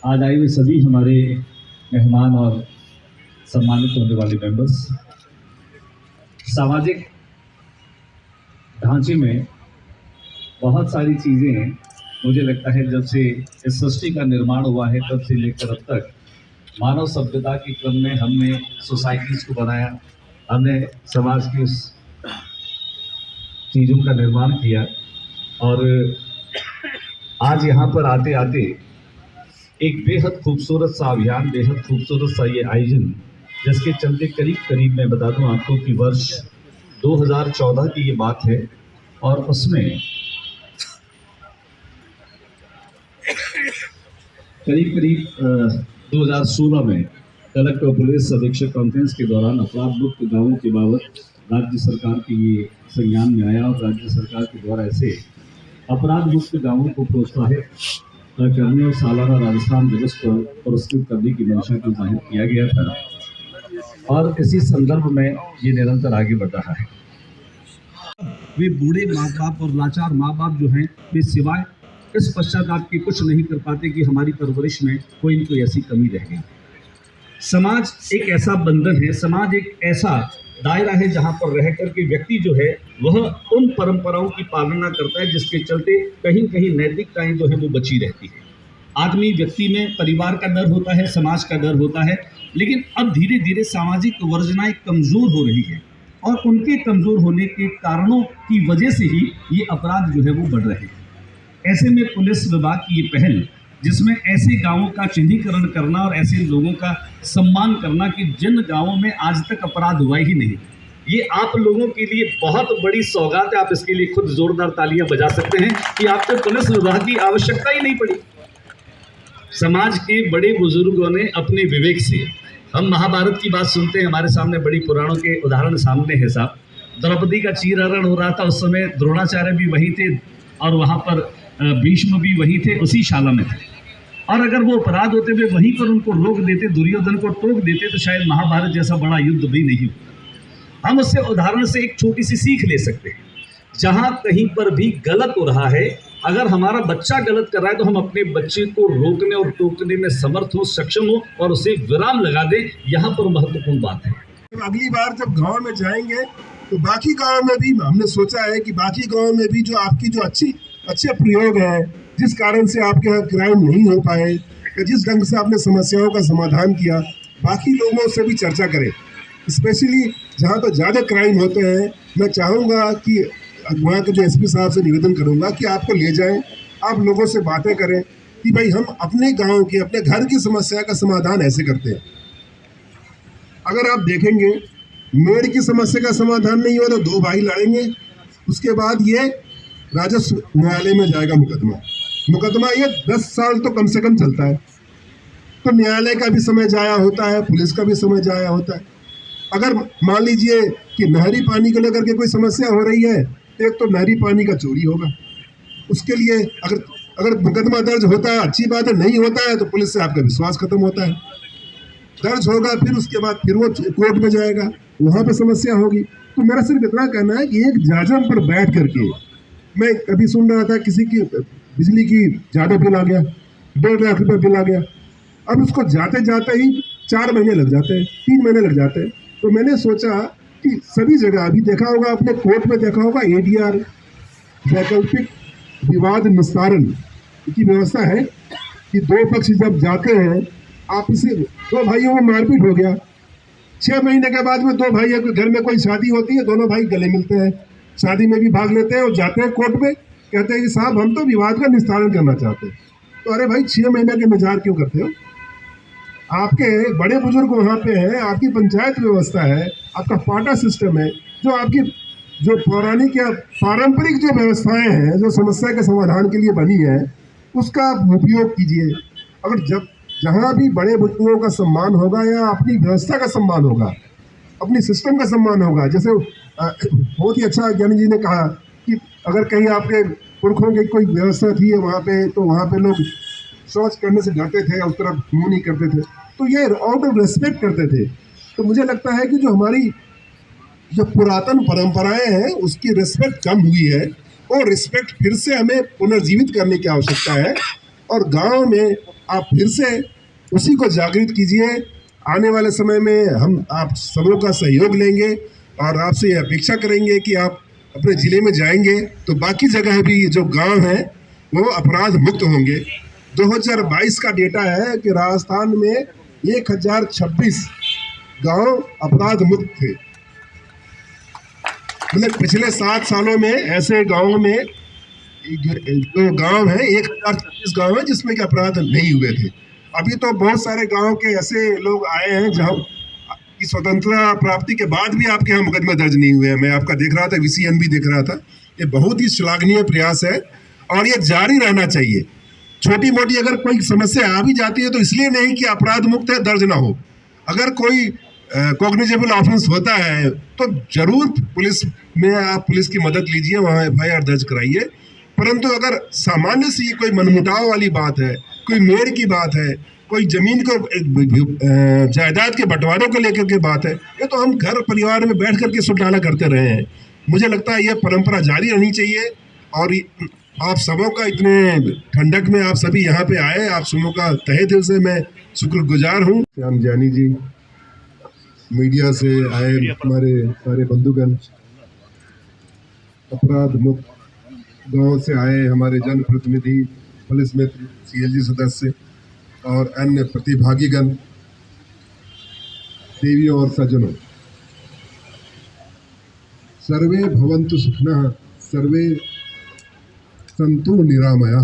आज आए हुए सभी हमारे मेहमान और सम्मानित होने वाले मेंबर्स, सामाजिक ढांचे में बहुत सारी चीज़ें हैं। मुझे लगता है जब से इस सृष्टि का निर्माण हुआ है तब से लेकर अब तक मानव सभ्यता के क्रम में हमने सोसाइटीज को बनाया, हमने समाज की उस चीज़ों का निर्माण किया और आज यहाँ पर आते आते एक बेहद खूबसूरत सा अभियान, बेहद खूबसूरत सा ये आयोजन, जिसके चलते करीब मैं बता दूं आपको कि वर्ष 2014 की ये बात है और उसमें करीब 2016 में कलेक्टर पुलिस अधीक्षक कॉन्फ्रेंस के दौरान अपराध मुक्त गाँवों के बाबत राज्य सरकार के ये संज्ञान में आया और राज्य सरकार के द्वारा ऐसे अपराध मुक्त गाँवों को प्रोत्साहित करने और सालाना राजस्थान दिवस पर पुरस्कृत करने की मंशा को जाहिर किया गया था और इसी संदर्भ में ये निरंतर आगे बढ़ रहा है। वे बूढ़े माँ बाप और लाचार माँ बाप जो हैं वे सिवाय इस पश्चाताप के कुछ नहीं कर पाते कि हमारी परवरिश में कोई न कोई ऐसी कमी रह गई। समाज एक ऐसा बंधन है, समाज एक ऐसा दायरा है जहाँ पर रह कर के व्यक्ति जो है वह उन परंपराओं की पालना करता है जिसके चलते कहीं कहीं नैतिकताएं जो है वो बची रहती है। आदमी व्यक्ति में परिवार का डर होता है, समाज का डर होता है, लेकिन अब धीरे धीरे सामाजिक वर्जनाएं कमज़ोर हो रही है और उनके कमज़ोर होने के कारणों की वजह से ही ये अपराध जो है वो बढ़ रहे हैं। ऐसे में पुलिस विभाग की ये पहल, जिसमें ऐसे गांवों का चिन्हीकरण करना और ऐसे लोगों का सम्मान करना कि जिन गांवों में आज तक अपराध हुआ ही नहीं, ये आप लोगों के लिए बहुत बड़ी सौगात है। आप इसके लिए खुद जोरदार तालियां बजा सकते हैं कि आपको पुलिस विभाग की आवश्यकता ही नहीं पड़ी। समाज के बड़े बुजुर्गों ने अपने विवेक से, हम महाभारत की बात सुनते हैं, हमारे सामने बड़ी पुराणों के उदाहरण सामने है साहब। द्रौपदी का चीरहरण हो रहा था, उस समय द्रोणाचार्य भी वहीं थे और वहाँ पर भीष्म भी वहीं थे, उसी शाला में थे। और अगर वो अपराध होते हुए वहीं पर उनको रोक देते, दुर्योधन को टोक देते, तो शायद महाभारत जैसा बड़ा युद्ध भी नहीं होता। हम उससे उदाहरण से एक छोटी सी सीख ले सकते हैं। जहाँ कहीं पर भी गलत हो रहा है, अगर हमारा बच्चा गलत कर रहा है तो हम अपने बच्चे को रोकने और टोकने में समर्थ हो, सक्षम हो और उसे विराम लगा दें। यहाँ पर महत्वपूर्ण बात है। अगली बार जब गांव में जाएंगे तो बाकी गांव में भी हमने सोचा है कि बाकी गांव में भी जो आपकी जो अच्छे प्रयोग है, जिस कारण से आपके यहाँ क्राइम नहीं हो पाए, जिस ढंग से आपने समस्याओं का समाधान किया, बाकी लोगों से भी चर्चा करें। स्पेशली जहाँ पर ज़्यादा क्राइम होते हैं, मैं चाहूँगा कि वहाँ के जो एसपी साहब से निवेदन करूँगा कि आपको ले जाएं, आप लोगों से बातें करें कि भाई हम अपने गांव की, अपने घर की समस्या का समाधान ऐसे करते हैं। अगर आप देखेंगे मेड़ की समस्या का समाधान नहीं हो तो दो भाई लड़ेंगे, उसके बाद ये राजस्व न्यायालय में जाएगा मुकदमा ये 10 साल तो कम से कम चलता है। तो न्यायालय का भी समय जाया होता है, पुलिस का भी समय जाया होता है। अगर मान लीजिए कि नहरी पानी को लेकर के कोई समस्या हो रही है, एक तो नहरी पानी का चोरी होगा, उसके लिए अगर मुकदमा दर्ज होता है अच्छी बात है, नहीं होता है तो पुलिस से आपका विश्वास खत्म होता है। दर्ज होगा फिर उसके बाद फिर वो कोर्ट में जाएगा, वहाँ पे समस्या होगी। तो मेरा सिर्फ इतना कहना है कि एक जाजम पर बैठ करके, मैं कभी सुन रहा था किसी की बिजली की ज़्यादा बिल आ गया, 1.5 लाख रुपये बिल आ गया, अब उसको जाते जाते ही 4 महीने लग जाते हैं, 3 महीने लग जाते हैं। तो मैंने सोचा कि सभी जगह, अभी देखा होगा आपने कोर्ट में देखा होगा ADR वैकल्पिक विवाद निस्तारण की व्यवस्था है कि दो पक्ष जब जाते हैं, आप इसे 2 भाइयों में मारपीट हो गया, 6 महीने के बाद में 2 भाइयों के घर में कोई शादी होती है, दोनों भाई गले मिलते हैं, शादी में भी भाग लेते हैं और जाते हैं कोर्ट में, कहते हैं कि साहब हम तो विवाद का निस्तारण करना चाहते हैं। तो अरे भाई 6 महीने के इंतजार क्यों करते हो? आपके बड़े बुजुर्ग वहाँ पे हैं, आपकी पंचायत व्यवस्था है, आपका पाटा सिस्टम है, जो आपकी जो पौराणिक या पारंपरिक जो व्यवस्थाएं हैं, जो समस्या के समाधान के लिए बनी है, उसका आप उपयोग कीजिए। अगर जहाँ भी बड़े बुजुर्गों का सम्मान होगा या अपनी व्यवस्था का सम्मान होगा, अपनी सिस्टम का सम्मान होगा, जैसे बहुत ही अच्छा ज्ञानी जी ने कहा कि अगर कहीं आपके पुरखों की कोई व्यवस्था थी वहाँ पे, तो वहाँ पे लोग शौच करने से डरते थे, उस तरफ मुँह नहीं करते थे, तो ये आउट ऑफ रिस्पेक्ट करते थे। तो मुझे लगता है कि जो हमारी जो पुरातन परंपराएं हैं उसकी रिस्पेक्ट कम हुई है और रिस्पेक्ट फिर से हमें पुनर्जीवित करने की आवश्यकता है। और गांव में आप फिर से उसी को जागृत कीजिए। आने वाले समय में हम आप सबों का सहयोग लेंगे और आपसे ये अपेक्षा करेंगे कि आप अपने ज़िले में जाएंगे तो बाकी जगह भी जो गांव हैं वो अपराध मुक्त होंगे। 2022 का डेटा है कि राजस्थान में 1026 गांव अपराध मुक्त थे। मतलब पिछले 7 सालों में ऐसे गांवों में जो गांव है 1026 गांव है जिसमें कि अपराध नहीं हुए थे। अभी तो बहुत सारे गांव के ऐसे लोग आए हैं जहां की स्वतंत्रता प्राप्ति के बाद भी आपके यहाँ मुकदमे दर्ज नहीं हुए हैं। मैं आपका देख रहा था, VCN भी देख रहा था। ये बहुत ही श्लाघनीय प्रयास है और ये जारी रहना चाहिए। छोटी मोटी अगर कोई समस्या आ भी जाती है तो इसलिए नहीं कि अपराध मुक्त है दर्ज ना हो। अगर कोई कॉग्निजेबल ऑफेंस होता है तो जरूर पुलिस में आप पुलिस की मदद लीजिए, वहाँ FIR दर्ज कराइए। परंतु अगर सामान्य सी कोई मनमुटाव वाली बात है, कोई मेड़ की बात है, कोई जमीन को जायदाद के बंटवारों को लेकर के बात है, ये तो हम घर परिवार में बैठ करके सुलझाना करते रहे हैं। मुझे लगता है ये परंपरा जारी रहनी चाहिए। और आप सबों का इतने ठंडक में आप सभी यहाँ पे आए, आप सबों का तहे दिल से मैं शुक्रगुजार हूँ। श्याम जानी जी, मीडिया से आए हमारे सारे बंधुगण, अपराध मुक्त गांव से आए हमारे जनप्रतिनिधि, पुलिस मित्र, CLG सदस्य और अन्य प्रतिभागीगण, देवियों और सज्जनों, सर्वे भवन्तु सुखिनः, सर्वे सन्तु निरामया।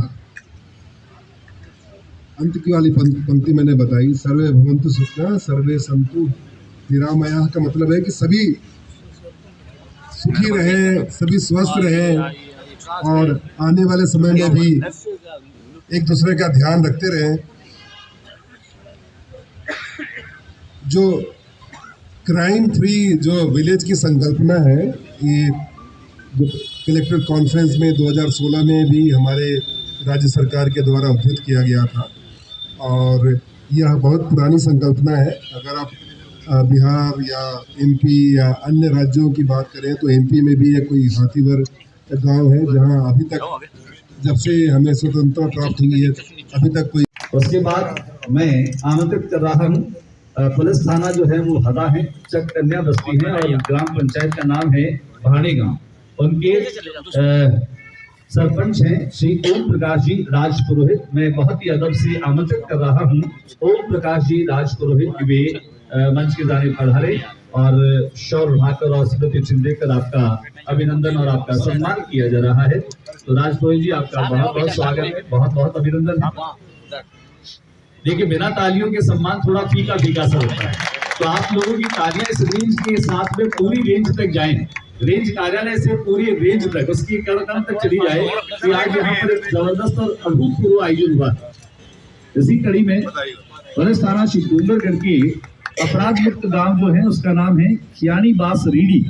अंत की वाली पंक्ति मैंने बताई, सर्वे भवन्तु सुखिनः सर्वे सन्तु निरामया का मतलब है कि सभी सुखी रहे, सभी स्वस्थ रहे और आने वाले समय में भी एक दूसरे का ध्यान रखते रहें। जो क्राइम फ्री जो विलेज की संकल्पना है, ये जो कलेक्टर कॉन्फ्रेंस में 2016 में भी हमारे राज्य सरकार के द्वारा उद्धृत किया गया था और यह बहुत पुरानी संकल्पना है। अगर आप बिहार या MP या अन्य राज्यों की बात करें तो MP में भी एक कोई हाथीवर गांव है जहां अभी तक, जब से हमें स्वतंत्रता प्राप्त हुई है, अभी तक कोई। उसके बाद मैं आमंत्रित कर रहा हूँ, पुलिस थाना जो है वो हदा है, चक कन्या बस्ती है और ग्राम पंचायत का नाम है भाड़े गांव। उनके सरपंच हैं श्री ओम प्रकाश जी राजपुरोहित। मैं बहुत ही अदब से आमंत्रित कर रहा हूँ ओम प्रकाश जी राजपुरोहित, वे मंच के दाने पधारे और शौर्य उठाकर और स्मृति चिन्ह देकर आपका अभिनंदन और आपका सम्मान किया जा रहा है। तो राजपुरोहित जी, आपका बहुत बहुत स्वागत है, बहुत बहुत अभिनंदन है। देखिए, बिना तालियों के सम्मान थोड़ा फीका फीका सा होता है, तो आप लोगों की तालियां इस रेंज के साथ में पूरी रेंज तक जाएं, रेंज कार्यालय से पूरी रेंज तक, उसकी कण तक चली जाए कि आज यहाँ पर एक जबरदस्त और अभूतपूर्व आयोजन हुआ। इसी कड़ी में पुलिस थाना श्री डूंगरगढ़ की अपराध मुक्त गांव जो है उसका नाम है खियानी बास रीडी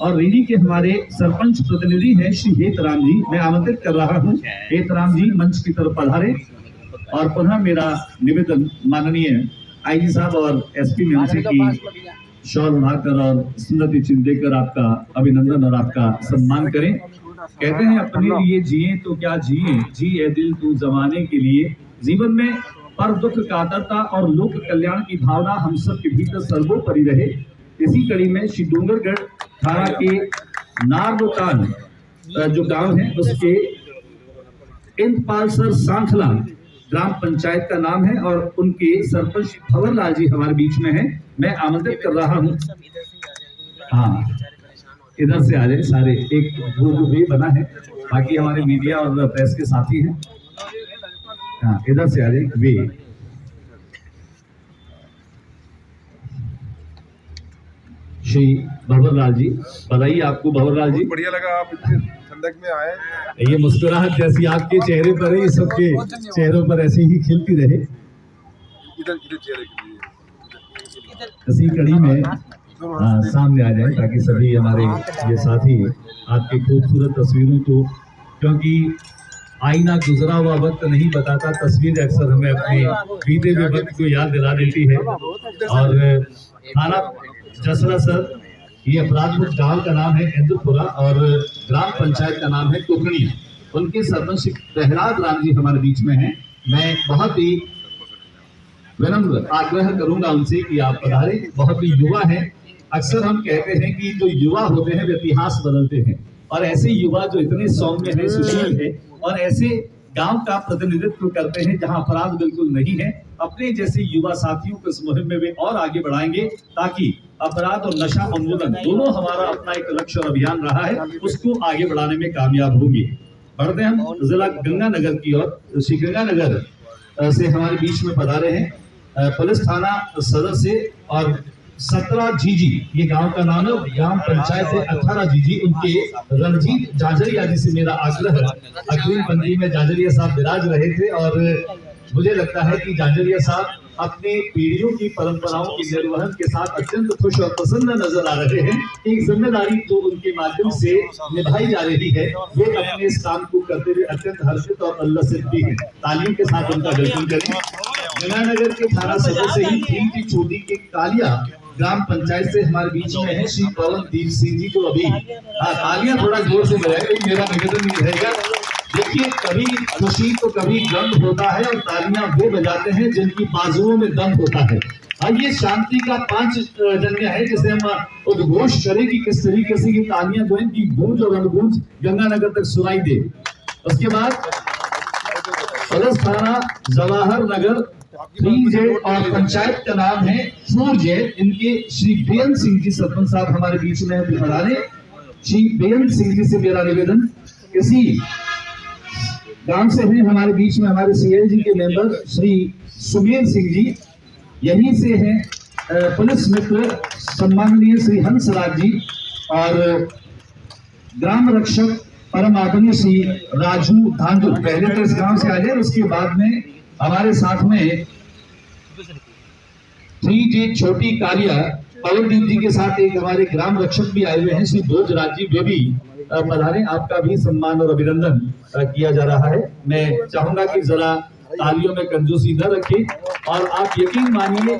और रीडी के हमारे सरपंच प्रतिनिधि हैं श्री हेतराम जी। मैं आमंत्रित कर रहा हूँ हेतराम जी मंच की तरफ पधारे और पुनः मेरा निवेदन माननीय IG साहब और SP मेमसी की शॉल उड़ाकर और स्मृति चिन्ह देकर आपका अभिनंदन और आपका सम्मान करें। कहते हैं अपने लिए जिए तो क्या जिए, जी ए दिल तू जमाने के लिए। जीवन में पर दुख कातरता और लोक कल्याण की भावना हम सब के भीतर सर्वोपरि रहे। इसी कड़ी में श्री डूंगरगढ़ थाना के नारदोतान जो गांव है उसके इंदपालसर सांखला ग्राम पंचायत का नाम है और उनके सरपंच भंवरलाल जी हमारे बीच में हैं। मैं आमंत्रित कर रहा हूँ, हाँ इधर से आ जाए सारे, एक वो जो वे बना है, बाकी हमारे मीडिया और प्रेस के साथी हैं, हाँ इधर से आ जाए वे। श्री भंवरलाल जी, बधाई आपको भंवरलाल जी। बढ़िया लगा आप इतने ठंडक में आए। ये मुस्कुराहट जैसी आपके चेहरे पर है, ये सबके चेहरों पर ऐसे ही खिलती रहे। इधर चेहरे के लिए इसी कड़ी में सामने आ जाए ताकि सभी हमारे ये साथी आपकी खूबसूरत तस्वीरों को, क्योंकि आईना गुजरा हुआ वक्त नहीं बताता, तस्वीर अक्सर हमें अपने बीते हुए वक्त को याद दिला देती है। और थाना जसरा सर, ये अपराध मुक्त गांव का नाम है इंदुपुरा और ग्राम पंचायत का नाम है टोकड़िया। उनके सरपंच प्रहलाद राम जी हमारे बीच में हैं। मैं बहुत ही विनम्र आग्रह करूंगा उनसे कि आप पधारे। बहुत ही युवा हैं। अक्सर हम कहते हैं कि जो युवा होते हैं वे इतिहास बदलते हैं, और ऐसे युवा जो इतने सौम्य हैं, सुशील हैं और ऐसे गांव का प्रतिनिधित्व करते हैं जहां अपराध बिल्कुल नहीं है, अपने जैसे युवा साथियों को इस मुहिम में वे और आगे बढ़ाएंगे ताकि अपराध और नशा उन्मूलन दोनों हमारा अपना एक लक्ष्य और अभियान रहा है, उसको आगे बढ़ाने में कामयाब होंगे। बढ़ते हम जिला गंगानगर की ओर। श्री गंगानगर से हमारे बीच में पधारे हैं पुलिस थाना सदस्य और 17 जीजी, ये गांव का नाम है, ग्राम पंचायत है 18 जीजी, उनके रणजीत जाजरिया जी से मेरा आग्रह है। अग्रिम पंक्ति में जाजरिया साहब विराज रहे थे और मुझे लगता है कि जाजरिया साहब अपने पीढ़ियों की परंपराओं के निर्वहन के साथ अत्यंत खुश और प्रसन्न नजर आ रहे हैं। एक जिम्मेदारी जो उनके माध्यम से निभाई जा रही है, वे अपने इस काम को करते हुए अत्यंत हर्षित और उल्लसित भी हैं। तालियों के साथ उनका वेलकम करें। गंगानगर के थाना सदस्य ही थी की छोटी के कालिया ग्राम पंचायत से हमारे बीच में है श्री पवनदीप सिंह जी, जो अभी तालियां थोड़ा जोर से बजाए, मेरा निवेदन नहीं रहेगा। देखिए, कभी खुशी तो कभी गम होता है और तालियां वो बजाते हैं जिनकी बाजुओं में दम होता है। ये शांति का 5 जन्य है जिसे हम उद्घोष करें कि किस तरीके से ये तालियां जो इनकी गूंज और अनुगूंज गंगानगर तक सुनाई दे। उसके बाद पुलिस थाना जवाहर नगर 3J और पंचायत का नाम है 4J। इनके श्री बेन सिंह जी सरपंच साहब हमारे बीच में बता। श्री बेन सिंह जी से मेरा निवेदन, इसी गांव से हैं हमारे बीच में हमारे CLG के मेंबर श्री सुमेर सिंह जी, यहीं से हैं पुलिस मित्र सम्माननीय श्री हंसराज जी, और ग्राम रक्षक परम आदरणीय श्री राजू धांधु। पहले तो इस गांव से आ जाए, उसके बाद में हमारे साथ में 3J छोटी कालिया पवनदीप जी के साथ एक हमारे ग्राम रक्षक भी आए हुए हैं श्री भोजराज जी, वे भी पधारे। आपका भी सम्मान और अभिनंदन किया जा रहा है। मैं चाहूंगा कि जरा तालियों में कंजूसी न रखें, और आप यकीन मानिए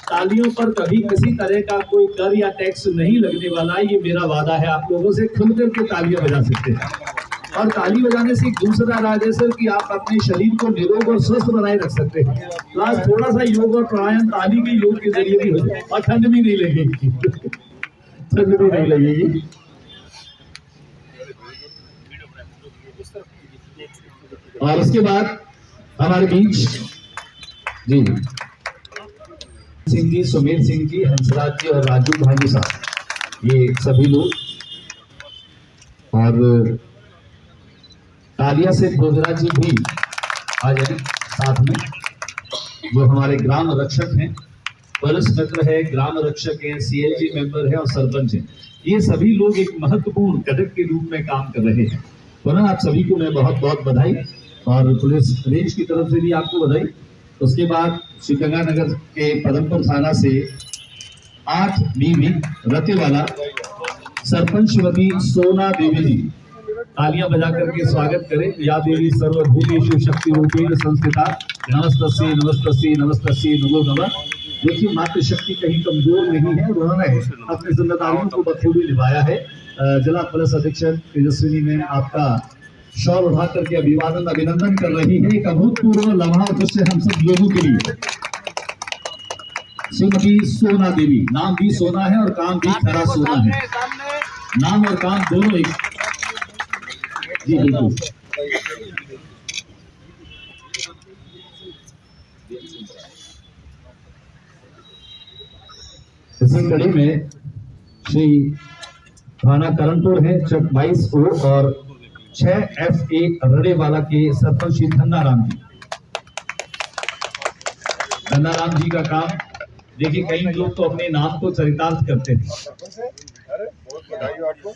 तालियों पर कभी किसी तरह का कोई कर या टैक्स नहीं लगने वाला, ये मेरा वादा है। आप लोगों से खुल करके तालियां बजा सकते हैं, और ताली बजाने से दूसरा राज है सर कि आप अपने शरीर को निरोग और स्वस्थ बनाए रख सकते हैं। प्लस थोड़ा सा योग और प्राणायाम ताली के योग के जरिए भी हो जाए, और ठंड भी नहीं लगेगी ठंड भी नहीं लगेगी। और उसके बाद हमारे बीच जी सिंह जी, सुमेर सिंह जी, हंसराज जी और राजू भाई साहब, ये सभी लोग, और तालिया से भोजराज जी भी आ जाए साथ में, जो हमारे ग्राम रक्षक हैं, पुलिस मित्र है, ग्राम रक्षक है, CLG मेंबर है और सरपंच है। ये सभी लोग एक महत्वपूर्ण कैडेट के रूप में काम कर रहे हैं। पुनः आप सभी को मैं बहुत बहुत बधाई, और पुलिस रेंज की तरफ से भी आपको बधाई। उसके बाद श्री गंगानगर के पदमपुर थाना से 8 बीवी रतेवाला सरपंच श्रीमती सोना देवी जी, तालियां बजा करके स्वागत करें। या देवी सर्वभूतेषु शक्ति रूपेण संस्थिता, नमस्तस्यै नमस्तस्यै नमस्तस्यै नमो नमः। देखिए, मातृशक्ति कहीं कमजोर नहीं है, उन्होंने अपनी जिम्मेदारियों को बखूबी निभाया है। जिला पुलिस अधीक्षक तेजस्विनी मैम आपका शॉल उठा करके अभिवादन अभिनंदन कर रही है। एक अभूतपूर्व लम्हा दृश्य हम सब लोगों के लिए। श्रीमती सोना देवी, नाम भी सोना है और काम भी खरा सोना है, नाम और काम दोनों एक। जी बिल्कुल। इसी कड़ी में श्री थाना करणपुर है 22O और 6FA रड़ेवाला के सरपंच श्री धन्नाराम जी। धन्नाराम जी का काम देखिए, कई लोग तो अपने नाम को चरितार्थ करते हैं।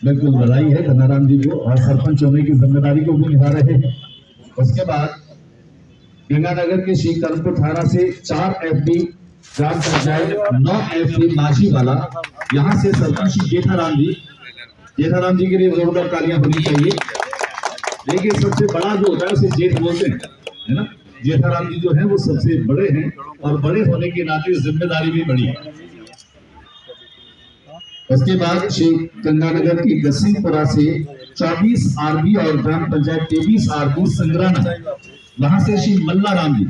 बिल्कुल बधाई है धन्नाराम जी को, और सरपंच होने की जिम्मेदारी को भी निभा रहे हैं। उसके बाद गंगानगर के श्री करणपुर थाना से 4FB ग्राम पंचायत 9FA माझी वाला, यहाँ से सरपंच श्री जेठाराम जी। जेठाराम जी के लिए जोरदार तालियां होनी चाहिए। देखिए, सबसे बड़ा जो होता है उसे जेठ बोलते हैं, है ना। जेठाराम जी जो है वो सबसे बड़े हैं, और बड़े होने के नाते जिम्मेदारी भी बड़ी है। उसके बाद श्री गंगानगर की गसीपुरा से 24 RB और ग्राम पंचायत 23 RB संग्राना, वहां से श्री मल्ला राम जी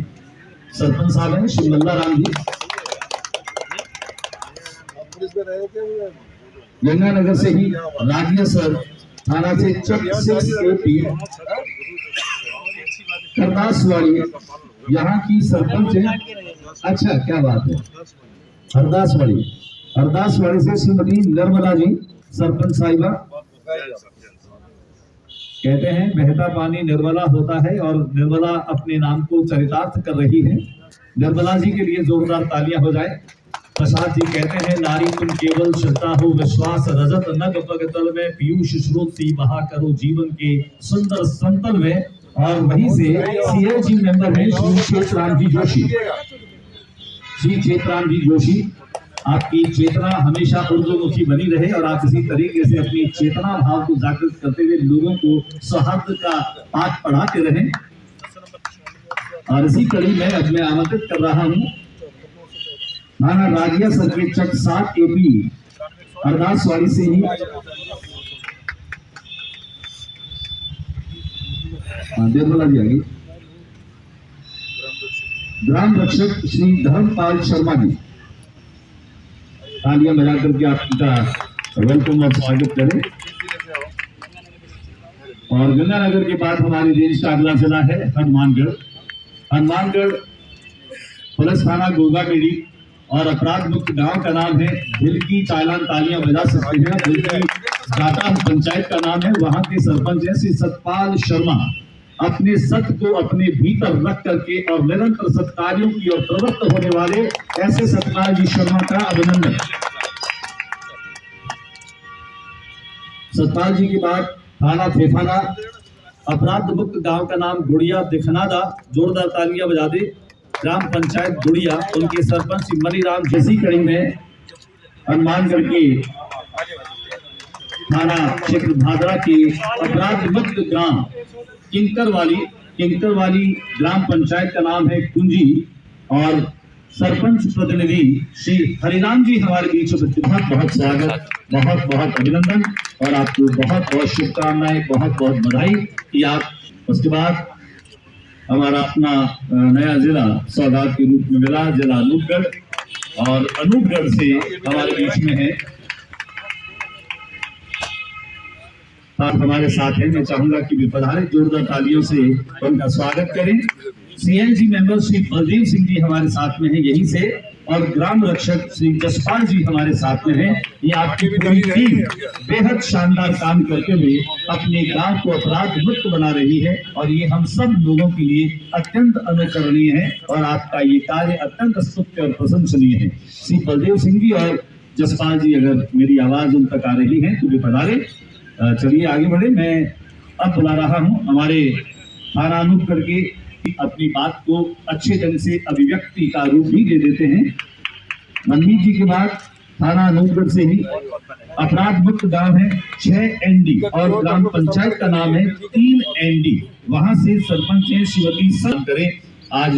सरपंच साहब हैं, श्री मल्ला राम जी। गंगानगर से ही राजिया सर थाना से चक 6AP करदासवाड़ी यहाँ की सरपंच है। अच्छा, क्या बात है। हरदासवाड़ी से श्रीमती निर्मला जी सरपंच साहिबा। कहते हैं बहता पानी निर्मला होता है और निर्मला अपने नाम को चरितार्थ कर रही है। निर्मला जी के लिए जोरदार तालियां हो जाए। प्रसाद जी कहते हैं नारी तुम केवल श्रद्धा हो विश्वास रजत नग पगतल में पीयूष स्रोत बहा करो जीवन के सुंदर संतल में। और वहीं से CLG मेंबर हैं श्री चेतराम जी जोशी। श्री चेतराम जी जोशी, आपकी चेतना हमेशा ऊर्ध्वमुखी बनी रहे और आप इसी तरीके से अपनी चेतना भाव को जागृत करते हुए लोगों को सौहार्द का पाठ पढ़ाते रहें। और इसी कड़ी में अब मैं आमंत्रित कर रहा हूं थाना राजिया सर्किट चक 7AP हरदासवाड़ी से ही निर्मला जी आगे ग्राम रक्षक श्री धर्मपाल शर्मा जी। तालियां बजा करके आपका वेलकम और स्वागत करें। और गंगानगर के बाद हमारे देश का अगला जिला है हनुमानगढ़। हनुमानगढ़ पुलिस थाना गोगामेड़ी और अपराध मुक्त गांव का नाम है दिल की चालान। तालियां बजा सकते हैं। दिल की गाता पंचायत का नाम है। वहां के सरपंच है श्री सतपाल शर्मा। अपने सत्य को अपने भीतर रख करके और निरंतर सत्कार्यों की ओर प्रवृत्त होने वाले ऐसे सतपाल जी शर्मा का अभिनंदन। सतपाल जी के बाद थाना फेफाना अपराध मुक्त गांव का नाम गुड़िया दिखनादा। जोरदार तालियां बजा दे। ग्राम पंचायत गुड़िया, उनके सरपंच मनीराम। जैसी कड़ी में हनुमानगढ़ के थाना क्षेत्र भादरा के अपराध मुक्त ग्राम किंकरवाली ग्राम पंचायत का नाम है कुंजी और सरपंच प्रतिनिधि श्री हरिराम जी हमारे बीच में। बहुत बहुत स्वागत, बहुत बहुत अभिनंदन और आपको बहुत बहुत शुभकामनाएं, बहुत बहुत बधाई कि आप। उसके बाद हमारा अपना नया जिला सौगात के रूप में मिला, जिला अनूपगढ़। और अनूपगढ़ से हमारे बीच में है हमारे साथ हैं। मैं चाहूंगा कि वे पधारे, जोरदार तालियों से उनका स्वागत करें। CLG मेंबर श्री बलदेव सिंह जी हमारे साथ में हैं यहीं से। और ग्राम रक्षक श्री जसपाल जी हमारे साथ में हैं। ये आपकी पूरी टीम बेहद शानदार काम करते हुए अपने गांव को अपराध मुक्त बना रही है और ये हम सब लोगों के लिए अत्यंत अनुकरणीय है और आपका ये कार्य अत्यंत स्तुत्य और प्रशंसनीय है। श्री बलदेव सिंह जी और जसपाल जी, अगर मेरी आवाज उन तक आ रही है तो वे पधारे। चलिए आगे बढ़े। मैं अब बुला रहा हूं हमारे थाना अनूपगढ़ के अपनी बात को अच्छे ढंग से अभिव्यक्ति का रूप भी दे देते हैं। मनमीत जी के बाद थाना अनूपगढ़ से ही अपराध मुक्त गांव है 6 ND और ग्राम पंचायत का नाम है 3 ND। वहां से सरपंच है श्रीमती सन करें। आज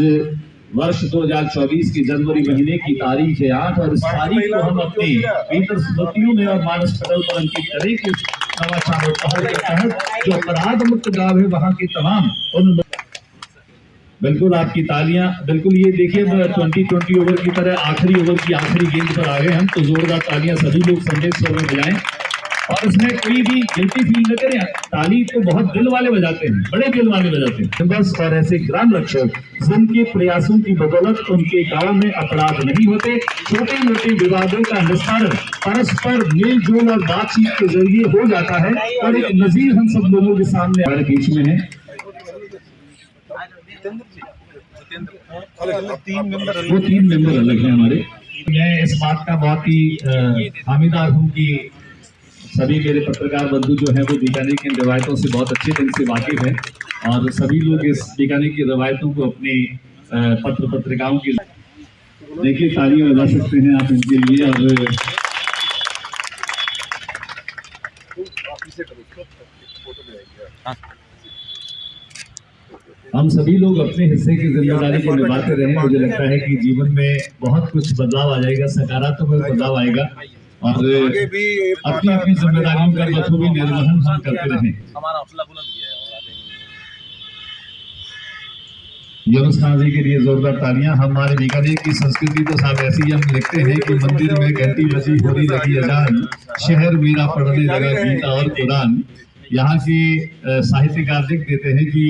वर्ष 2024 के जनवरी महीने की तारीख है 8 और इस तारीख को हम अपने भीतर स्मृतियों में और मानस पटल पर अंकित करें कि नवाचार के तहत जो अपराध मुक्त गांव है वहां के तमाम उन। बिल्कुल आपकी तालियां, बिल्कुल ये देखिए 2020 ओवर की तरह आखिरी ओवर की आखिरी गेंद पर आ गए हम, तो जोरदार तालियां सभी लोग संदेश स्वर में बजाएं और इसमें कोई भी गिल्टी फील न करें। ताली तो बहुत दिल वाले बजाते हैं, बड़े दिल वाले बजाते हैं। बस और ऐसे ग्राम रक्षक जिनके प्रयासों की बदौलत उनके गांव में अपराध नहीं होते। छोटे मोटे विवादों का निस्तारण परस्पर मेलजोल और बातचीत के जरिए हो जाता है और एक नजीर हम सब लोगों के सामने हमारे बीच में है। वो 3 मेंबर अलग हैं हमारे। मैं इस बात का बहुत ही हामीदार हूँ कि सभी मेरे पत्रकार बंधु जो हैं वो बीकानेर की रवायतों से बहुत अच्छे ढंग से वाकिफ हैं और सभी लोग इस बीकानेर की रवायतों को अपने पत्र पत्रिकाओं की देखिए तालियां बजा सकते हैं आप इनके लिए। और हम सभी लोग अपने हिस्से की जिम्मेदारी को निभाते रहे। मुझे लगता है कि जीवन में बहुत कुछ बदलाव आ जाएगा, सकारात्मक बदलाव आएगा और अपनी अपनी जिम्मेदारियों का बखूबी निर्वहन हम करते रहें। यूनुस खान जी के लिए जोरदार तालियां। हमारे बीकानेर की संस्कृति तो साहब ऐसी हम लिखते हैं कि मंदिर में घंटी बजी होने लगी अजान, शहर मेरा पढ़ने लगा गीता और कुरान। यहाँ के साहित्यकार लिख देते हैं कि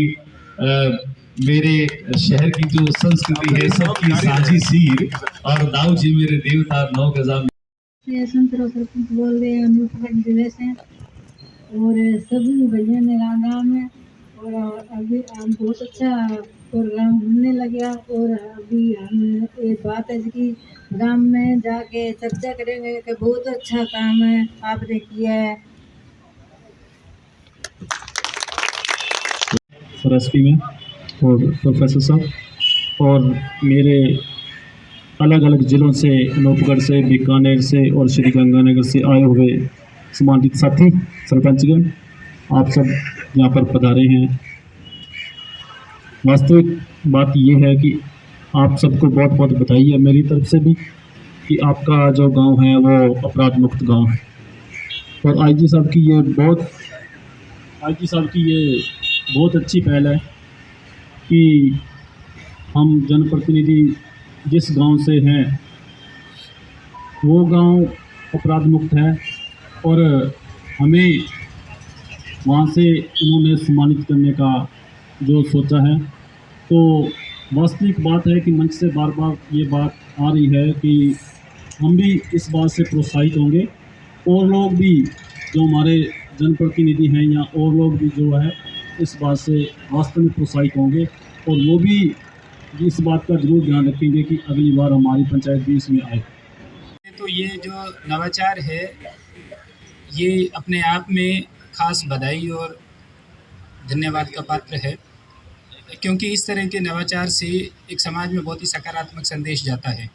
मेरे शहर की जो संस्कृति है सबकी साझी सीर, और दाऊ जी मेरे देवता 9 गजा। सरपंच बोल रहे हैं, अनुपगढ़ जिले से, और सभी भैया ने राम राम है। और अभी हम बहुत अच्छा प्रोग्राम होने लगा, और अभी हम एक बात है कि गांव में जाके चर्चा करेंगे कि बहुत अच्छा काम है आपने किया है। सर एसपी में और प्रोफेसर साहब और मेरे अलग अलग ज़िलों से, अनूपगढ़ से, बीकानेर से और श्री गंगानगर से आए हुए सम्मानित साथी सरपंचगण, आप सब यहाँ पर पधारे हैं। वास्तविक बात ये है कि आप सबको बहुत बहुत बधाई है मेरी तरफ से भी कि आपका जो गांव है वो अपराध मुक्त गांव है। और आईजी साहब की ये बहुत अच्छी पहल है कि हम जनप्रतिनिधि जिस गांव से हैं वो गांव अपराध मुक्त है, और हमें वहाँ से उन्होंने सम्मानित करने का जो सोचा है। तो वास्तविक बात है कि मंच से बार बार ये बात आ रही है कि हम भी इस बात से प्रोत्साहित होंगे, और लोग भी जो हमारे जनप्रतिनिधि हैं या और लोग भी जो है इस बात से वास्तव में प्रोत्साहित होंगे, और वो भी इस बात का जरूर ध्यान रखेंगे कि अगली बार हमारी पंचायत भी इसमें आए। तो ये जो नवाचार है ये अपने आप में खास बधाई और धन्यवाद का पात्र है, क्योंकि इस तरह के नवाचार से एक समाज में बहुत ही सकारात्मक संदेश जाता है।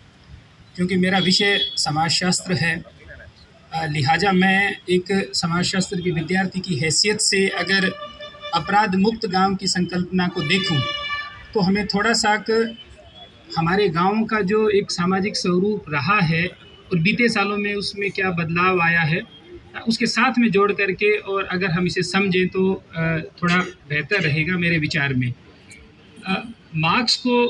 क्योंकि मेरा विषय समाजशास्त्र है, लिहाजा मैं एक समाजशास्त्र के विद्यार्थी की हैसियत से अगर अपराध मुक्त गांव की संकल्पना को देखूं तो हमें थोड़ा सा हमारे गांव का जो एक सामाजिक स्वरूप रहा है और बीते सालों में उसमें क्या बदलाव आया है उसके साथ में जोड़ करके, और अगर हम इसे समझें तो थोड़ा बेहतर रहेगा मेरे विचार में। मार्क्स को